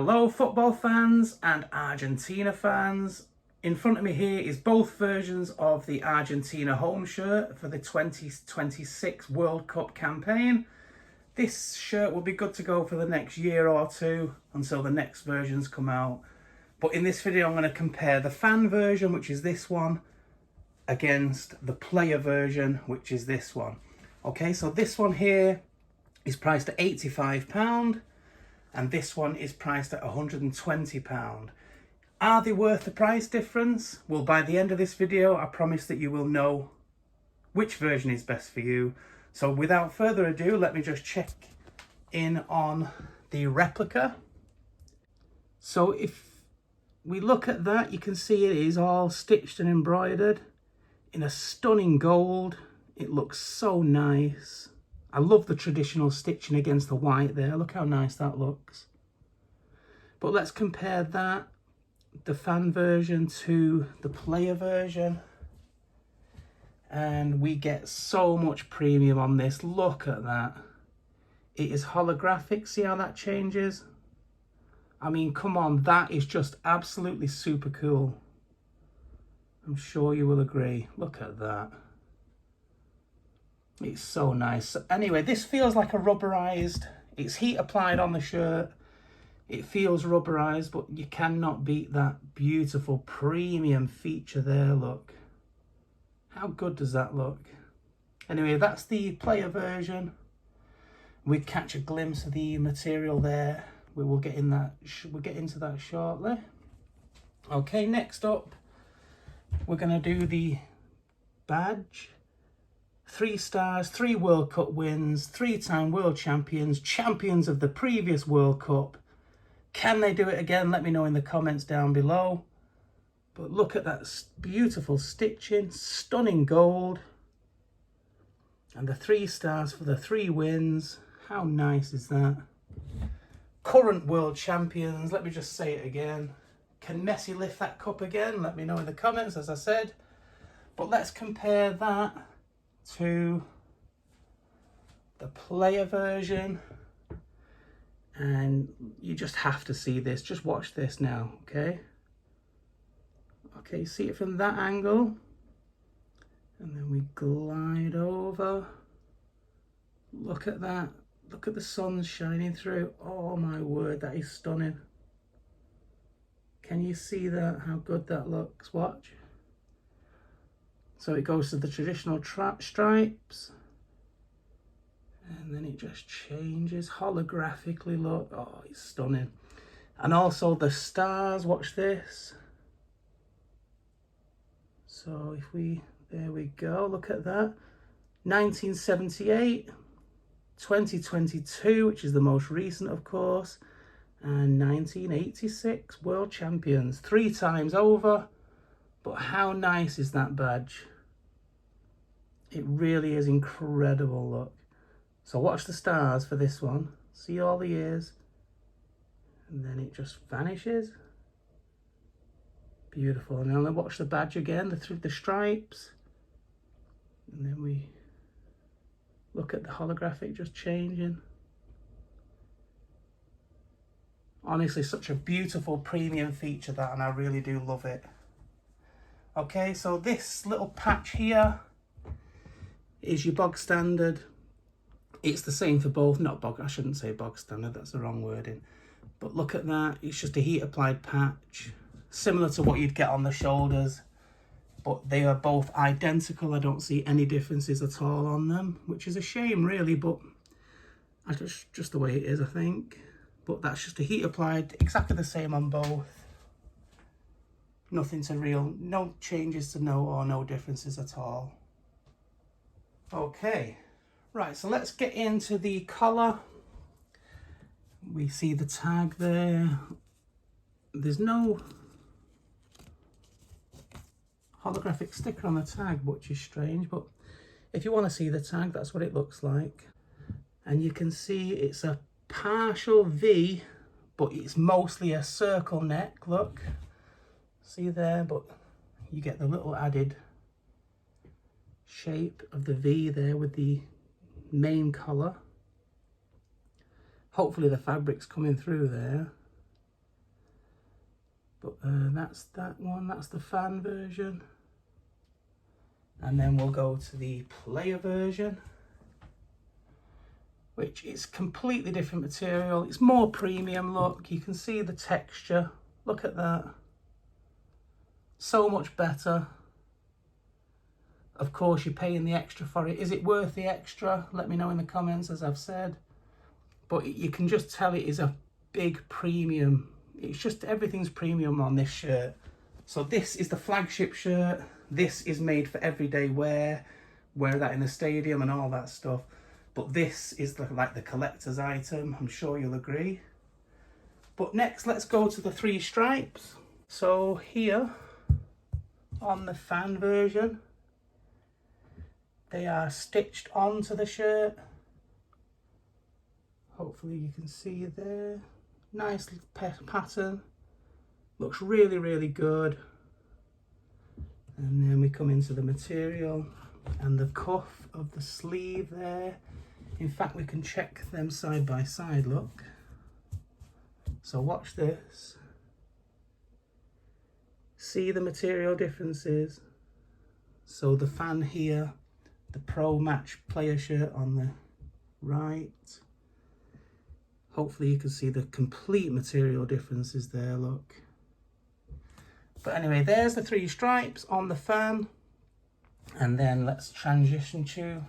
Hello football fans and Argentina fans. In front of me here is both versions of the Argentina home shirt for the 2026 World Cup campaign. This shirt will be good to go for the next year or two until the next versions come out. But in this video I'm going to compare the fan version, which is this one, against the player version, which is this one. Okay, so this one here is priced at £85. And this one is priced at £120. Are they worth the price difference? Well, by the end of this video, I promise that you will know which version is best for you. So without further ado, let me just check in on the replica. So if we look at that, you can see it is all stitched and embroidered in a stunning gold. It looks so nice. I love the traditional stitching against the white there. Look how nice that looks. But let's compare that, the fan version, to the player version. And we get so much premium on this. Look at that. It is holographic. See how that changes? I mean, come on. That is just absolutely super cool. I'm sure you will agree. Look at that. It's so nice. Anyway, this feels like a rubberized. It's heat applied on the shirt. It feels rubberized, but you cannot beat that beautiful premium feature there. Look. How good does that look? Anyway, that's the player version. We catch a glimpse of the material there. We will get in that. We'll get into that shortly. Okay, next up, we're going to do the badge. 3 stars, 3 World Cup wins, 3-time world champions, champions of the previous World Cup. Can they do it again? Let me know in the comments down below. But look at that beautiful stitching, stunning gold. And the 3 stars for the 3 wins. How nice is that? Current world champions. Let me just say it again. Can Messi lift that cup again? Let me know in the comments, as I said. But let's compare that to the player version, and you just have to see this. Just watch this now. Okay, see it from that angle, and then we glide over. Look at that. Look at the sun shining through. Oh my word, that is stunning. Can you see that? How good that looks? Watch. So it goes to the traditional stripes, and then it just changes holographically. Look, oh, it's stunning. And also the stars, watch this. So if we, there we go, look at that. 1978, 2022, which is the most recent, of course, and 1986 world champions, 3 times over. But how nice is that badge? It really is incredible, look. So watch the stars for this one. See all the ears. And then it just vanishes. Beautiful. And then watch the badge again, the stripes. And then we look at the holographic just changing. Honestly, such a beautiful premium feature that, and I really do love it. Okay, so this little patch here is your bog standard. It's the same for both, not bog, I shouldn't say bog standard, that's the wrong wording. But look at that, it's just a heat applied patch, similar to what you'd get on the shoulders, but they are both identical. I don't see any differences at all on them, which is a shame really, but that's just the way it is, I think. But that's just a heat applied, exactly the same on both. Nothing to no changes to note or no differences at all. Okay, right, so let's get into the collar. We see the tag there. There's no holographic sticker on the tag, which is strange, but if you want to see the tag, that's what it looks like. And you can see it's a partial V, but it's mostly a circle neck, look. See there, but you get the little added shape of the V there with the main collar. Hopefully the fabric's coming through there. But that's that one, that's the fan version. And then we'll go to the player version, which is completely different material. It's more premium look. You can see the texture. Look at that. So much better. Of course, you're paying the extra for it. Is it worth the extra? Let me know in the comments, as I've said. But you can just tell it is a big premium. It's just everything's premium on this shirt. So this is the flagship shirt. This is made for everyday wear. Wear that in the stadium and all that stuff. But this is like the collector's item. I'm sure you'll agree. But next, let's go to the 3 stripes. So here on the fan version, they are stitched onto the shirt. Hopefully you can see there. Nice pattern. Looks really, really good. And then we come into the material and the cuff of the sleeve there. In fact, we can check them side by side, look. So watch this. See the material differences. So the fan here, the Pro Match player shirt on the right. Hopefully you can see the complete material differences there, look. But anyway, there's the 3 stripes on the fan. And then let's transition to,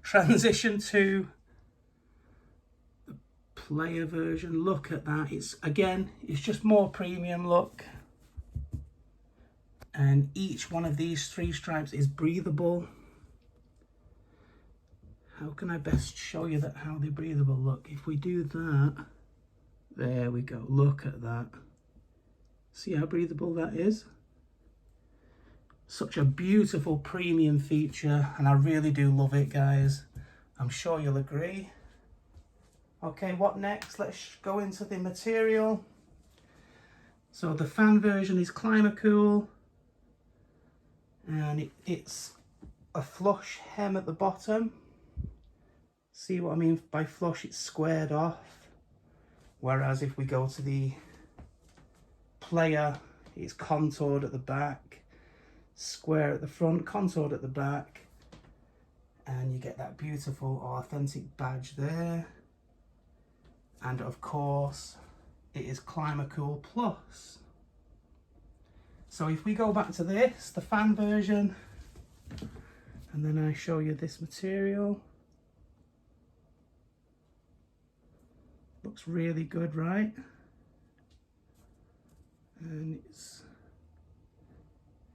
transition to the player version. Look at that. It's just more premium look. And each one of these 3 stripes is breathable. How can I best show you that how they breathable? Look, if we do that, there we go. Look at that. See how breathable that is? Such a beautiful premium feature, and I really do love it, guys. I'm sure you'll agree. Okay, what next? Let's go into the material. So the fan version is Climacool, and it's a flush hem at the bottom. See what I mean by flush? It's squared off. Whereas if we go to the player, it's contoured at the back, square at the front, contoured at the back, and you get that beautiful authentic badge there. And of course, it is Climacool Plus. So if we go back to this, the fan version, and then I show you this material. Looks really good, right? And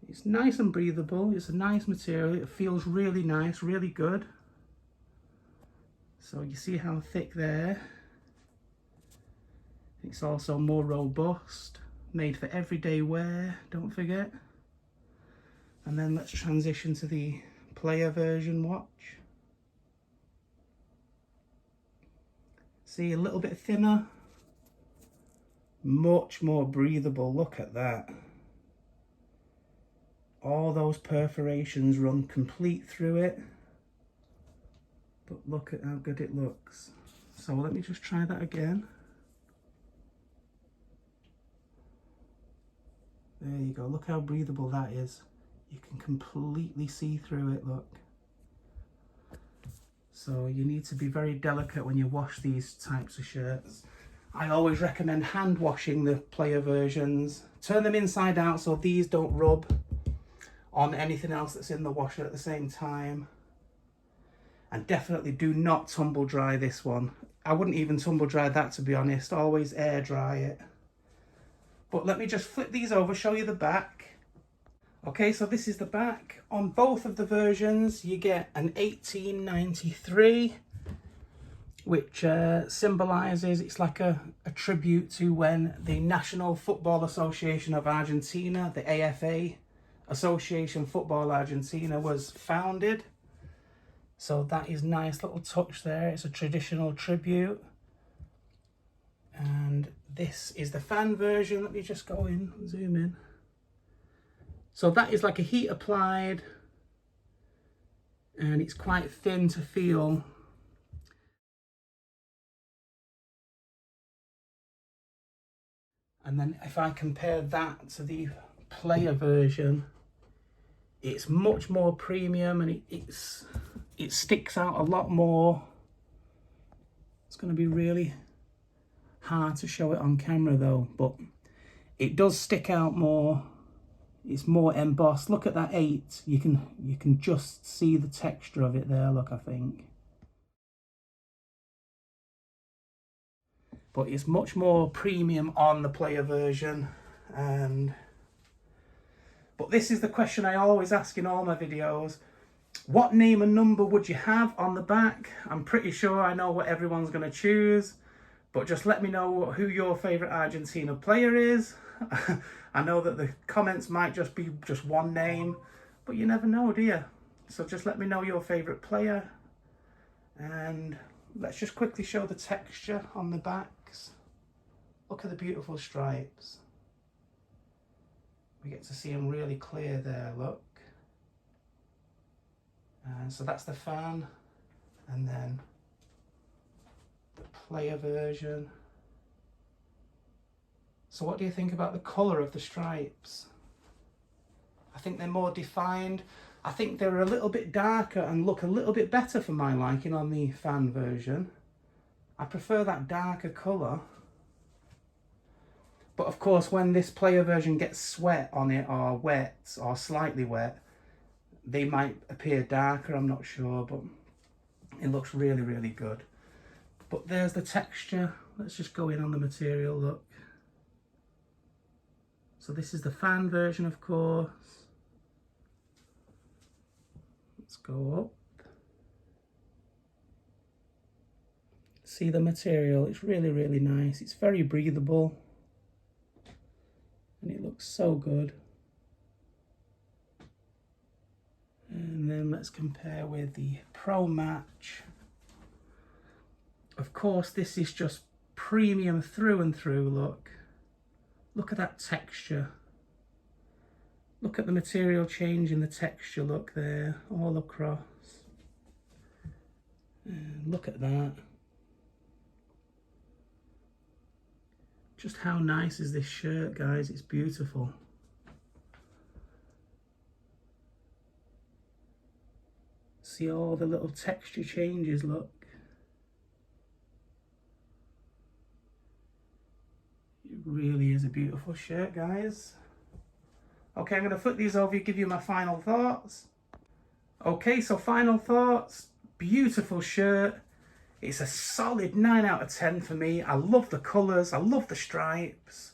it's nice and breathable. It's a nice material. It feels really nice, really good. So you see how thick there. It's also more robust, made for everyday wear, don't forget. And then let's transition to the player version. Watch. See, a little bit thinner, much more breathable. Look at that. All those perforations run complete through it. But look at how good it looks. So let me just try that again. There you go. Look how breathable that is. You can completely see through it, look. So you need to be very delicate when you wash these types of shirts. I always recommend hand washing the player versions. Turn them inside out so these don't rub on anything else that's in the washer at the same time. And definitely do not tumble dry this one. I wouldn't even tumble dry that, to be honest. Always air dry it. But let me just flip these over, show you the back. Okay, so this is the back. On both of the versions, you get an 1893, which symbolises, it's like a tribute to when the National Football Association of Argentina, the AFA, Association Football Argentina, was founded. So that is nice little touch there. It's a traditional tribute. And this is the fan version. Let me just go in, zoom in. So that is like a heat applied, and it's quite thin to feel. And then if I compare that to the player version, it's much more premium, and it sticks out a lot more. It's going to be really hard to show it on camera though, but it does stick out more. It's more embossed. Look at that 8. You can just see the texture of it there. Look, I think. But it's much more premium on the player version. But this is the question I always ask in all my videos. What name and number would you have on the back? I'm pretty sure I know what everyone's going to choose, but just let me know who your favourite Argentina player is. I know that the comments might just be just one name, but you never know, do you? So just let me know your favourite player. And let's just quickly show the texture on the backs. Look at the beautiful stripes. We get to see them really clear there, look. And so that's the fan, and then the player version. So what do you think about the colour of the stripes? I think they're more defined. I think they're a little bit darker and look a little bit better for my liking on the fan version. I prefer that darker colour. But of course, when this player version gets sweat on it, or wet, or slightly wet, they might appear darker, I'm not sure, but it looks really, really good. But there's the texture. Let's just go in on the material, look. So this is the fan version, of course. Let's go up. See the material, it's really, really nice. It's very breathable. And it looks so good. And then let's compare with the Pro Match. Of course, this is just premium through and through, look. Look at that texture. Look at the material change in the texture, look there, all across. And look at that. Just how nice is this shirt, guys? It's beautiful. See all the little texture changes, look. It really is a beautiful shirt, guys. Okay, I'm going to flip these over, give you my final thoughts. Okay, so final thoughts. Beautiful shirt. It's a solid 9 out of 10 for me. I love the colours, I love the stripes.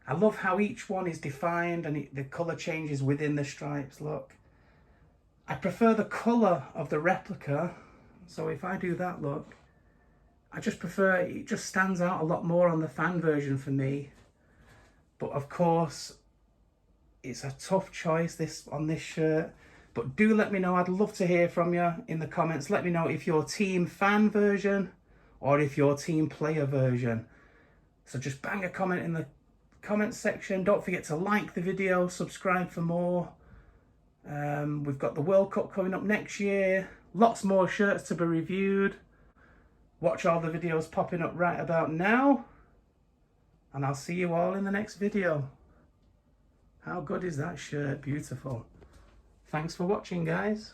I love how each one is defined and the colour changes within the stripes, look. I prefer the colour of the replica, so if I do that, look, I just prefer, it just stands out a lot more on the fan version for me. But of course, it's a tough choice on this shirt. But do let me know, I'd love to hear from you in the comments. Let me know if you're team fan version or if you're team player version. So just bang a comment in the comments section. Don't forget to like the video, subscribe for more. We've got the World Cup coming up next year. Lots more shirts to be reviewed. Watch all the videos popping up right about now. And I'll see you all in the next video. How good is that shirt? Beautiful. Thanks for watching, guys.